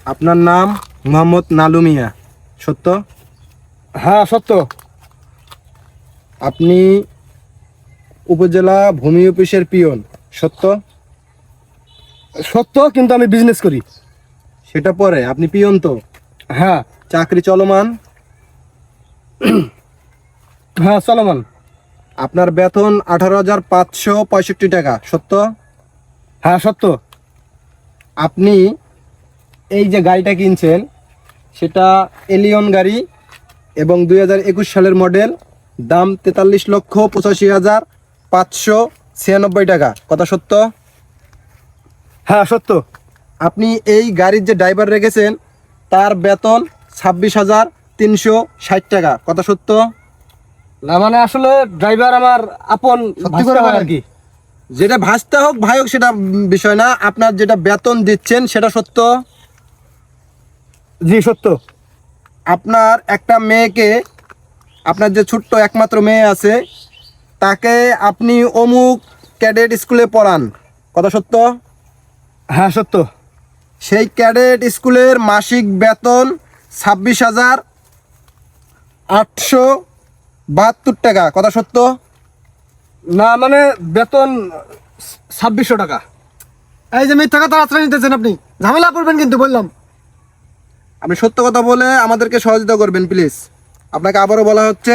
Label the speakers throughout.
Speaker 1: আপনার নাম মোহাম্মদ নালু মিয়া, সত্য?
Speaker 2: হ্যাঁ সত্য।
Speaker 1: আপনি উপজেলা ভূমি অফিসের পিয়ন, সত্য?
Speaker 2: সত্য, কিন্তু আমি বিজনেস করি।
Speaker 1: সেটা পরে, আপনি পিয়ন তো?
Speaker 2: হ্যাঁ।
Speaker 1: চাকরি চলমান?
Speaker 2: হ্যাঁ চলমান।
Speaker 1: আপনার বেতন 18,565 টাকা, সত্য?
Speaker 2: হ্যাঁ সত্য।
Speaker 1: আপনি এই যে গাড়িটা কিনছেন সেটা এলিয়ন গাড়ি এবং 2021 সালের মডেল, দাম 43,85,596 টাকা, কথা সত্য?
Speaker 2: হ্যাঁ সত্য।
Speaker 1: আপনি এই গাড়ির যে ড্রাইভার রেখেছেন তার বেতন 26,360 টাকা, কথা সত্য?
Speaker 2: না মানে আসলে ড্রাইভার আমার আপন ভাস্তা হয় আর কি।
Speaker 1: যেটা ভাসতে হোক ভাই হোক সেটা বিষয় না, আপনার যেটা বেতন দিচ্ছেন সেটা সত্য?
Speaker 2: জি সত্য।
Speaker 1: আপনার একটা মেয়েকে, আপনার যে ছোট্ট একমাত্র মেয়ে আছে তাকে আপনি অমুক ক্যাডেট স্কুলে পড়ান, কথা সত্য?
Speaker 2: হ্যাঁ সত্য।
Speaker 1: সেই ক্যাডেট স্কুলের মাসিক বেতন 26,872 টাকা, কথা সত্য?
Speaker 2: না মানে বেতন 2600 টাকা। এই যে মিথ্যা কথা আশ্রয় নিতেছেন আপনি, ঝামেলা করবেন কিন্তু বললাম।
Speaker 1: আপনি সত্য কথা বলে আমাদেরকে সহযোগিতা করবেন প্লিজ। আপনাকে আবারও বলা হচ্ছে,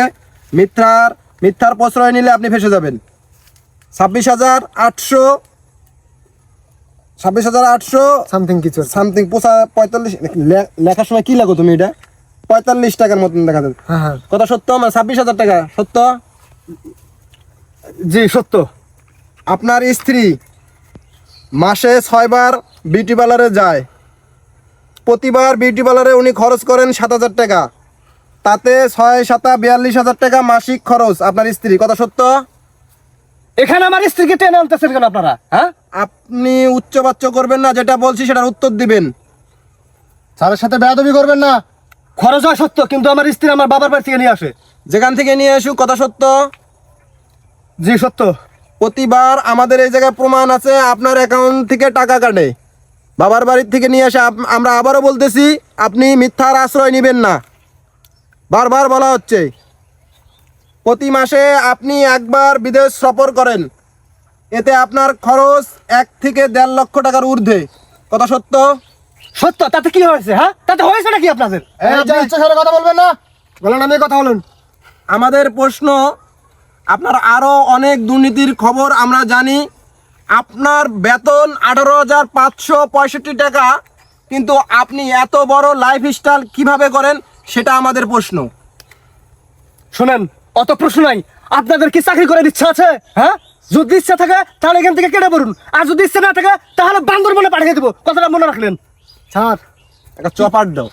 Speaker 1: মিথ্যার প্রশ্রয় নিলে আপনি ফেসে যাবেন। 26,800
Speaker 2: সামথিং কিছু।
Speaker 1: সামথিং 45, লেখার সময় কি লাগো তুমি? এটা 45 টাকার মতন দেখা যাবে।
Speaker 2: হ্যাঁ হ্যাঁ।
Speaker 1: কথা সত্য? আমার 26,000 টাকা সত্য?
Speaker 2: জি সত্য।
Speaker 1: আপনার স্ত্রী মাসে 6 বার বিউটি পার্লারে যায়, প্রতিবার বিউটি পার্লারে উনি খরচ করেন 7,000 টাকা, তাতে 6-7-42,000 টাকা মাসিক খরচ আপনার স্ত্রী, কথা সত্য?
Speaker 2: এখানে আমার স্ত্রীকে টেনে আনতেছেন কেন আপনারা? হ্যাঁ
Speaker 1: আপনি উচ্চবাচ্য করবেন না, যেটা বলছি সেটার উত্তর দিবেন।
Speaker 2: স্যারের সাথে বেয়াদবি করবেন না। খরচ হয় সত্য, কিন্তু আমার স্ত্রী আমার বাবার বাড়ি থেকে নিয়ে আসে।
Speaker 1: যেখান থেকে নিয়ে আসুক, কথা সত্য?
Speaker 2: জি সত্য।
Speaker 1: প্রতিবার আমাদের এই জায়গায় প্রমাণ আছে আপনার অ্যাকাউন্ট থেকে টাকা কাটে, বাবার বাড়ির থেকে নিয়ে আসে। আমরা আবারও বলতেছি, আপনি মিথ্যার আশ্রয় নেবেন না, বারবার বলা হচ্ছে। প্রতি মাসে আপনি একবার বিদেশ সফর করেন, এতে আপনার খরচ 1 থেকে 1.5 লক্ষ টাকার ঊর্ধ্বে, কথা সত্য?
Speaker 2: সত্য। তাতে কি হয়েছে? হ্যাঁ তাতে হয়েছে নাকি আপনাদের? কথা বলবেন না, বলেন। আমি কথা বলুন।
Speaker 1: আমাদের প্রশ্ন, আপনার আরও অনেক দুর্নীতির খবর আমরা জানি। আপনার বেতন 18,565 টাকা, কিন্তু আপনি এত বড় লাইফস্টাইল কিভাবে করেন সেটা আমাদের প্রশ্ন।
Speaker 2: শোনেন, অত প্রশ্ন নাই। আপনাদের কি চাকরি করার ইচ্ছা আছে? হ্যাঁ, যদি ইচ্ছা থাকে তাহলে এখান থেকে কেটে পড়ুন, আর যদি ইচ্ছা না থাকে তাহলে বান্দরবনে পাঠিয়ে দেবো। কথাটা মনে রাখলেন।
Speaker 1: স্যার, একটা চপার দাও।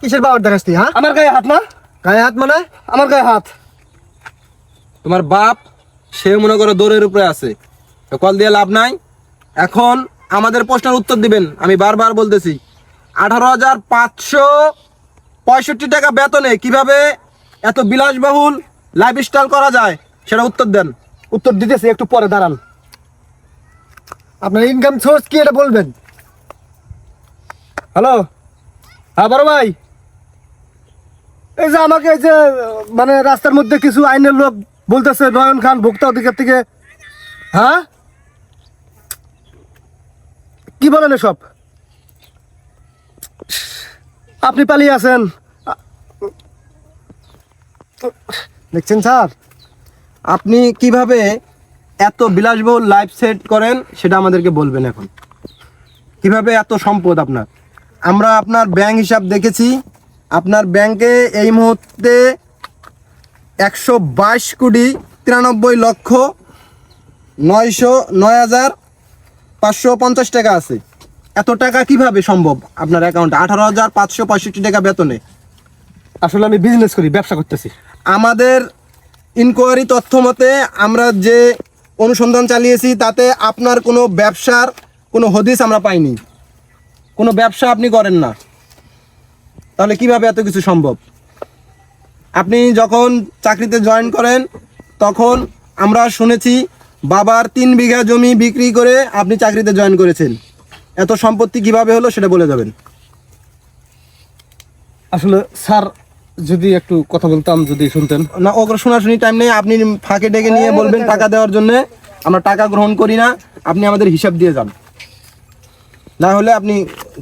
Speaker 2: কিসের বাবার দেখাস তুই? হ্যাঁ, আমার গায়ে হাত না। গায়ে হাত মানে? আমার গায়ে হাত।
Speaker 1: তোমার বাপ সে মনে করো দৌড়ের উপরে আছে, তো কল দিয়ে লাভ নাই। এখন আমাদের প্রশ্নের উত্তর দিবেন। আমি বারবার বলতেছি, 18,565 টাকা বেতনে কিভাবে এত বিলাসবহুল লাইফস্টাইল করা যায় সেটা উত্তর দেন।
Speaker 2: উত্তর দিতেছি, একটু পরে দাঁড়ান। আপনার ইনকাম সোর্স কি এটা বলবেন? হ্যালো, হ্যাঁ বড় ভাই, এই যে আমাকে এই যে মানে রাস্তার মধ্যে কিছু আইনের লোক বলতেছে নয়ন খান ভোক্তা অধিকার থেকে। হ্যাঁ, কি বলেন এসব? আপনি পালিয়ে আছেন দেখছেন স্যার।
Speaker 1: আপনি কিভাবে এত বিলাসবহুল লাইফ সেট করেন সেটা আমাদেরকে বলবেন। এখন কিভাবে এত সম্পদ আপনার? আমরা আপনার ব্যাংক হিসাব দেখেছি, আপনার ব্যাংকে এই মুহূর্তে 122,93,9,550 টাকা আছে। এত টাকা কিভাবে সম্ভব আপনার অ্যাকাউন্টে 18,565 টাকা বেতনে?
Speaker 2: আসলে আমি বিজনেস করি, ব্যবসা করতেছি।
Speaker 1: আমাদের ইনকোয়ারি তথ্য মতে আমরা যে অনুসন্ধান চালিয়েছি তাতে আপনার কোনো ব্যবসার কোনো হদিস আমরা পাইনি, কোনো ব্যবসা আপনি করেন না। তাহলে কিভাবে এত কিছু সম্ভব? আপনি যখন চাকরিতে জয়েন করেন তখন আমরা শুনেছি বাবার 3 বিঘা জমি বিক্রি করে আপনি চাকরিতে জয়েন করেছেন। এত সম্পত্তি কিভাবে হলো সেটা বলে যাবেন।
Speaker 2: আসলে স্যার যদি একটু কথা বলতাম, যদি শুনতেন।
Speaker 1: না, ওগুলো শোনাশুনি টাইম নেই। আপনি ফাঁকে ডেকে নিয়ে বলবেন টাকা দেওয়ার জন্য। আমরা টাকা গ্রহণ করি না, আপনি আমাদের হিসাব দিয়ে যান। না হলে আপনি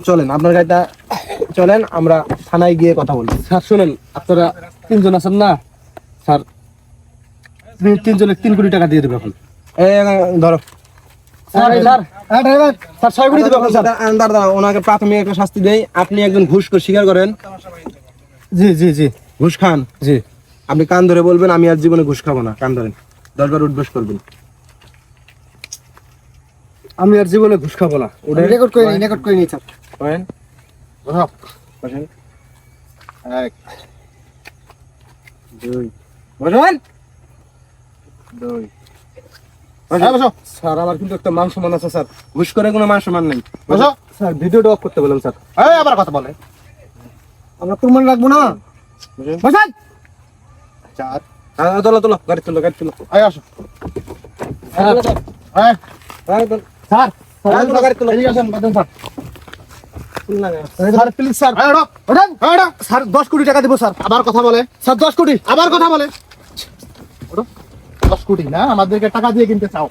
Speaker 1: চলেন, আপনার গাড়িটা চলেন, আমরা থানায় গিয়ে কথা বলবো।
Speaker 2: স্যার শুনেন, আপনারা 3 জন আছেন না স্যার, 3 জনে 3 কোটি টাকা দিয়ে দেবে এখন।
Speaker 1: এই ধরো
Speaker 2: স্যার হ্যাঁ ড্রাইভার স্যার 6 কোটি দেবে এখন স্যার।
Speaker 1: দাঁড়া, ওনাকে প্রাথমিক একটা শাস্তি দেই। আপনি একজন ঘুষখোর স্বীকার করেন,
Speaker 2: জি জি জি
Speaker 1: ঘুষ খান।
Speaker 2: জি।
Speaker 1: আপনি কান ধরে বলবেন আমি আর জীবনে ঘুষ খাবো না। কান ধরেন, 10 বার উঠবস করবেন।
Speaker 2: আমি আর জীবনে ঘুষ খাবো না।
Speaker 3: রেকর্ড করে নি স্যার।
Speaker 1: করেন,
Speaker 3: বসাও।
Speaker 1: বসেন,
Speaker 3: 1 2
Speaker 1: বসেন,
Speaker 3: 2
Speaker 1: বসেন।
Speaker 3: বসো
Speaker 2: স্যার আমার কিন্তু একটা মান সম্মান আছে স্যার।
Speaker 1: ঘুষ করে কোনো মান সম্মান নেই।
Speaker 3: বসো।
Speaker 2: স্যার ভিডিওটা অফ করতে বলেন স্যার।
Speaker 3: এই আবার কথা বলে, আমরা প্রমাণ রাখবো না। বসেন 4
Speaker 1: তোলো তোলো, গাড়ি তোলো, গাড়ি তোলো।
Speaker 3: আয় আসো।
Speaker 2: স্যার
Speaker 3: হ্যাঁ
Speaker 1: গাড়ি তোলো,
Speaker 3: স্যার
Speaker 1: গাড়ি তোলো, গাড়ি তোলো।
Speaker 3: এদিকে আসেন, বাদেন স্যার।
Speaker 2: Sir please sir.
Speaker 3: আয় ওঠো, ওঠেন, আয় ওঠো।
Speaker 2: স্যার 10 কোটি টাকা দেবো স্যার।
Speaker 3: আবার কথা বলে,
Speaker 2: স্যার 10 কোটি।
Speaker 3: আবার কথা বলে। ওঠো। 10 কোটি না, আমাদেরকে টাকা দিয়ে কিনতে চাও।